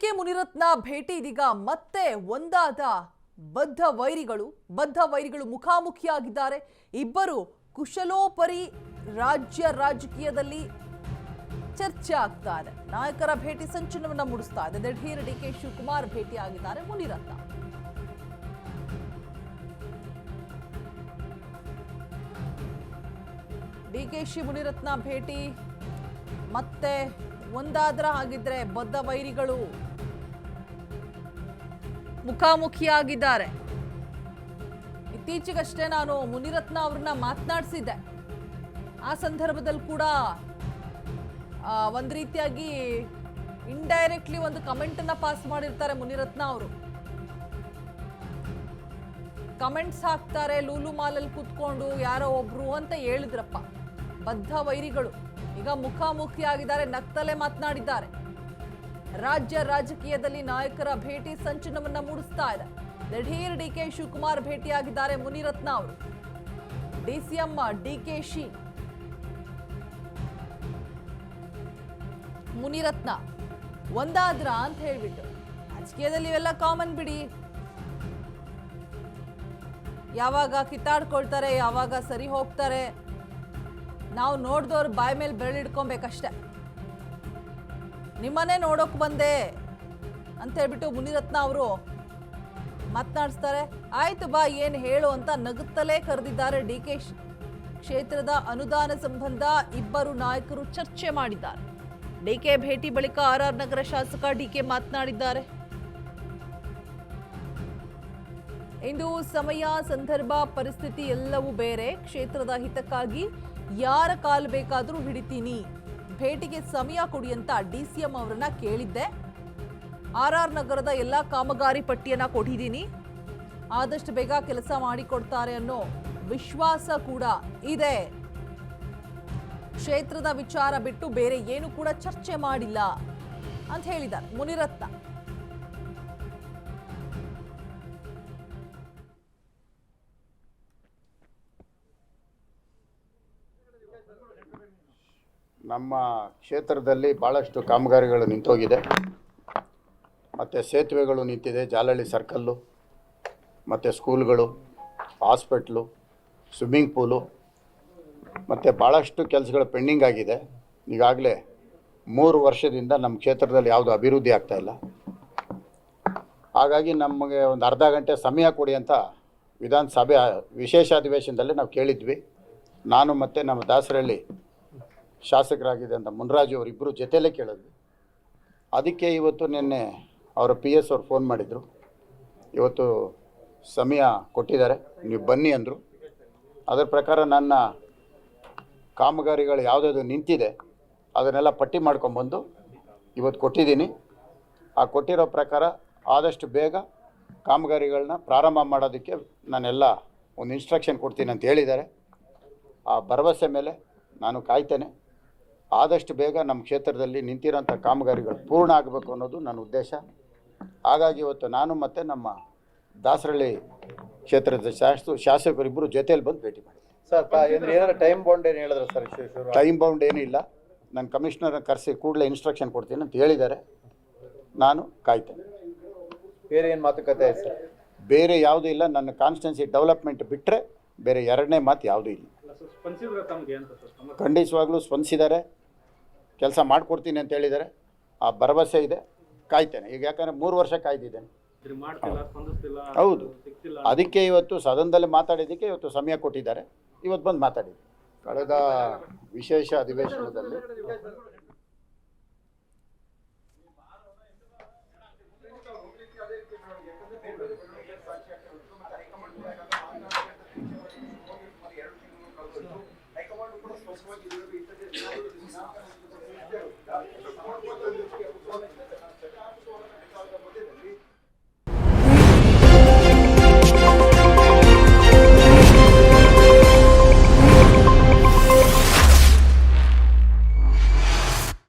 DK Munirathna ಭೇಟಿ ಇದೀಗ ಮತ್ತೆ ಒಂದಾದ ಬದ್ಧ ವೈರಿಗಳು ಮುಖಾಮುಖಿಯಾಗಿದ್ದಾರೆ. ಇಬ್ಬರು ಕುಶಲೋಪರಿ ರಾಜ್ಯ ರಾಜಕೀಯದಲ್ಲಿ ಚರ್ಚೆ ಆಗ್ತಾ ಇದೆ. ನಾಯಕರ ಭೇಟಿ ಸಂಚಲನವನ್ನ ಮೂಡಿಸ್ತಾ ಇದೆ. ದಿಢೀರ್ ಡಿಕೆ ಶಿವಕುಮಾರ್ ಭೇಟಿ ಆಗಿದ್ದಾರೆ ಮುನಿರತ್ನ. ಡಿಕೆಶಿ ಮುನಿರತ್ನ ಭೇಟಿ ಮತ್ತೆ ಒಂದಾದ್ರ ಹಾಗಿದ್ರೆ ಬದ್ಧ ವೈರಿಗಳು ಮುಖಾಮುಖಿಯಾಗಿದ್ದಾರೆ. ಇತ್ತೀಚೆಗಷ್ಟೇ ನಾನು ಮುನಿರತ್ನ ಅವ್ರನ್ನ ಮಾತನಾಡಿಸಿದ್ದೆ. ಆ ಸಂದರ್ಭದಲ್ಲಿ ಕೂಡ ಒಂದ್ ರೀತಿಯಾಗಿ ಇಂಡೈರೆಕ್ಟ್ಲಿ ಒಂದು ಕಮೆಂಟ್ ಅನ್ನ ಪಾಸ್ ಮಾಡಿರ್ತಾರೆ ಮುನಿರತ್ನ ಅವರು. ಕಮೆಂಟ್ಸ್ ಹಾಕ್ತಾರೆ, ಲೂಲು ಮಾಲಲ್ಲಿ ಕೂತ್ಕೊಂಡು ಯಾರೋ ಒಬ್ರು ಅಂತ ಹೇಳಿದ್ರಪ್ಪ. ಬದ್ಧ ವೈರಿಗಳು ಈಗ ಮುಖಾಮುಖಿಯಾಗಿದ್ದಾರೆ, ನಗ್ತಲೇ ಮಾತನಾಡಿದ್ದಾರೆ. ರಾಜ್ಯ ರಾಜಕೀಯದಲ್ಲಿ ನಾಯಕರ ಭೇಟಿ ಸಂಚಲನವನ್ನ ಮೂಡಿಸ್ತಾ ಇದೆ. ದಿಢೀರ್ ಡಿಕೆ ಶಿವಕುಮಾರ್ ಭೇಟಿಯಾಗಿದ್ದಾರೆ ಮುನಿರತ್ನ ಅವರು. ಡಿಸಿಎಂ ಡಿಕೆಶಿ ಮುನಿರತ್ನ ಒಂದಾದ್ರ ಅಂತ ಹೇಳ್ಬಿಟ್ಟು, ರಾಜಕೀಯದಲ್ಲಿ ಇವೆಲ್ಲ ಕಾಮನ್ ಬಿಡಿ. ಯಾವಾಗ ಕಿತ್ತಾಡ್ಕೊಳ್ತಾರೆ, ಯಾವಾಗ ಸರಿ ಹೋಗ್ತಾರೆ, ನಾವು ನೋಡ್ದವ್ರು ಬಾಯಿ ಮೇಲೆ ಬೆರಳಿಡ್ಕೊಬೇಕಷ್ಟೆ. ನಿಮ್ಮನ್ನೇ ನೋಡೋಕ್ ಬಂದೆ ಅಂತ ಹೇಳ್ಬಿಟ್ಟು ಮುನಿರತ್ನ ಅವರು ಮಾತನಾಡಿಸ್ತಾರೆ. ಆಯ್ತು ಬಾ ಏನು ಹೇಳು ಅಂತ ನಗುತ್ತಲೇ ಕರೆದಿದ್ದಾರೆ ಡಿಕೆಶಿ. ಕ್ಷೇತ್ರದ ಅನುದಾನ ಸಂಬಂಧ ಇಬ್ಬರು ನಾಯಕರು ಚರ್ಚೆ ಮಾಡಿದ್ದಾರೆ. ಡಿಕೆ ಭೇಟಿ ಬಳಿಕ RR ನಗರ ಶಾಸಕ ಡಿಕೆ ಮಾತನಾಡಿದ್ದಾರೆ. ಇಂದು ಸಮಯ, ಸಂದರ್ಭ, ಪರಿಸ್ಥಿತಿ ಎಲ್ಲವೂ ಬೇರೆ. ಕ್ಷೇತ್ರದ ಹಿತಕ್ಕಾಗಿ ಯಾರ ಕಾಲು ಬೇಕಾದರೂ ಹಿಡಿತೀನಿ. ಭೇಟಿಗೆ ಸಮಯ ಕೊಡಿ ಅಂತ DCM ಅವರನ್ನ ಕೇಳಿದ್ದೆ. RR ನಗರದ ಎಲ್ಲ ಕಾಮಗಾರಿ ಪಟ್ಟಿಯನ್ನ ಕೊಟ್ಟಿದ್ದೀನಿ. ಆದಷ್ಟು ಬೇಗ ಕೆಲಸ ಮಾಡಿಕೊಡ್ತಾರೆ ಅನ್ನೋ ವಿಶ್ವಾಸ ಕೂಡ ಇದೆ. ಕ್ಷೇತ್ರದ ವಿಚಾರ ಬಿಟ್ಟು ಬೇರೆ ಏನು ಕೂಡ ಚರ್ಚೆ ಮಾಡಿಲ್ಲ ಅಂತ ಹೇಳಿದ್ದಾರೆ ಮುನಿರತ್ನ. ನಮ್ಮ ಕ್ಷೇತ್ರದಲ್ಲಿ ಭಾಳಷ್ಟು ಕಾಮಗಾರಿಗಳು ನಿಂತೋಗಿದೆ. ಮತ್ತು ಸೇತುವೆಗಳು ನಿಂತಿದೆ, ಜಾಲಹಳ್ಳಿ ಸರ್ಕಲ್ಲು, ಮತ್ತು ಸ್ಕೂಲ್ಗಳು, ಹಾಸ್ಪಿಟ್ಲು, ಸ್ವಿಮ್ಮಿಂಗ್ ಪೂಲು, ಮತ್ತು ಭಾಳಷ್ಟು ಕೆಲಸಗಳು ಪೆಂಡಿಂಗ್ ಆಗಿದೆ. ಈಗಾಗಲೇ 3 ವರ್ಷದಿಂದ ನಮ್ಮ ಕ್ಷೇತ್ರದಲ್ಲಿ ಯಾವುದು ಅಭಿವೃದ್ಧಿ ಆಗ್ತಾಯಿಲ್ಲ. ಹಾಗಾಗಿ ನಮಗೆ ಒಂದು ಅರ್ಧ ಗಂಟೆ ಸಮಯ ಕೊಡಿ ಅಂತ ವಿಧಾನಸಭೆ ವಿಶೇಷ ಅಧಿವೇಶನದಲ್ಲಿ ನಾವು ಕೇಳಿದ್ವಿ. ನಾನು ಮತ್ತು ನಮ್ಮ ದಾಸರಹಳ್ಳಿ ಶಾಸಕರಾಗಿದೆ ಅಂತ ಮುನ್ರಾಜು ಅವರಿಬ್ಬರು ಜೊತೆಯಲ್ಲೇ ಕೇಳಿದ್ವಿ. ಅದಕ್ಕೆ ಇವತ್ತು ನಿನ್ನೆ ಅವರ PS ಅವ್ರು ಫೋನ್ ಮಾಡಿದರು. ಇವತ್ತು ಸಮಯ ಕೊಟ್ಟಿದ್ದಾರೆ, ನೀವು ಬನ್ನಿ ಅಂದರು. ಅದರ ಪ್ರಕಾರ ನನ್ನ ಕಾಮಗಾರಿಗಳು ಯಾವುದಾದ್ರು ನಿಂತಿದೆ ಅದನ್ನೆಲ್ಲ ಪಟ್ಟಿ ಮಾಡ್ಕೊಂಬಂದು ಇವತ್ತು ಕೊಟ್ಟಿದ್ದೀನಿ. ಆ ಕೊಟ್ಟಿರೋ ಪ್ರಕಾರ ಆದಷ್ಟು ಬೇಗ ಕಾಮಗಾರಿಗಳನ್ನ ಪ್ರಾರಂಭ ಮಾಡೋದಕ್ಕೆ ನಾನೆಲ್ಲ ಒಂದು ಇನ್ಸ್ಟ್ರಕ್ಷನ್ ಕೊಡ್ತೀನಿ ಅಂತ ಹೇಳಿದ್ದಾರೆ. ಆ ಭರವಸೆ ಮೇಲೆ ನಾನು ಕಾಯ್ತೇನೆ. ಆದಷ್ಟು ಬೇಗ ನಮ್ಮ ಕ್ಷೇತ್ರದಲ್ಲಿ ನಿಂತಿರೋಂಥ ಕಾಮಗಾರಿಗಳು ಪೂರ್ಣ ಆಗಬೇಕು ಅನ್ನೋದು ನನ್ನ ಉದ್ದೇಶ. ಹಾಗಾಗಿ ಇವತ್ತು ನಾನು ಮತ್ತು ನಮ್ಮ ದಾಸರಹಳ್ಳಿ ಕ್ಷೇತ್ರದ ಶಾಸಕರಿಬ್ಬರು ಜೊತೆಯಲ್ಲಿ ಬಂದು ಭೇಟಿ ಮಾಡಿ. ಸರ್ ಏನಾದ್ರು ಟೈಮ್ ಬೌಂಡ್ ಏನು ಹೇಳಿದ್ರು ಸರ್? ಟೈಮ್ ಬೌಂಡ್ ಏನೂ ಇಲ್ಲ. ನಾನು ಕಮಿಷನರ್ನ ಕರೆಸಿ ಕೂಡಲೇ ಇನ್ಸ್ಟ್ರಕ್ಷನ್ ಕೊಡ್ತೀನಿ ಅಂತ ಹೇಳಿದ್ದಾರೆ. ನಾನು ಕಾಯ್ತೇನೆ. ಬೇರೆ ಏನು ಮಾತುಕತೆ ಆಯ್ತು ಸರ್? ಬೇರೆ ಯಾವುದೂ ಇಲ್ಲ. ನನ್ನ ಕಾನ್ಸ್ಟಿಟ್ಯೂನ್ಸಿ ಡೆವಲಪ್ಮೆಂಟ್ ಬಿಟ್ಟರೆ ಬೇರೆ ಎರಡನೇ ಮಾತು ಯಾವುದೂ ಇಲ್ಲ. ಖಂಡಿತವಾಗ್ಲೂ ಸ್ಪಂದಿಸಿದ್ದಾರೆ, ಕೆಲಸ ಮಾಡಿಕೊಡ್ತೀನಿ ಅಂತ ಹೇಳಿದ್ದಾರೆ. ಆ ಭರವಸೆ ಇದೆ, ಕಾಯ್ತೇನೆ. ಈಗ ಯಾಕಂದರೆ 3 ವರ್ಷ ಕಾಯ್ದಿದ್ದೇನೆ. ಹೌದು, ಅದಕ್ಕೆ ಇವತ್ತು ಸದನದಲ್ಲಿ ಮಾತಾಡಿದ್ದಕ್ಕೆ ಇವತ್ತು ಸಮಯ ಕೊಟ್ಟಿದ್ದಾರೆ. ಇವತ್ತು ಬಂದು ಮಾತಾಡಿದ್ದೆ. ಕಳೆದ ವಿಶೇಷ ಅಧಿವೇಶನದಲ್ಲಿ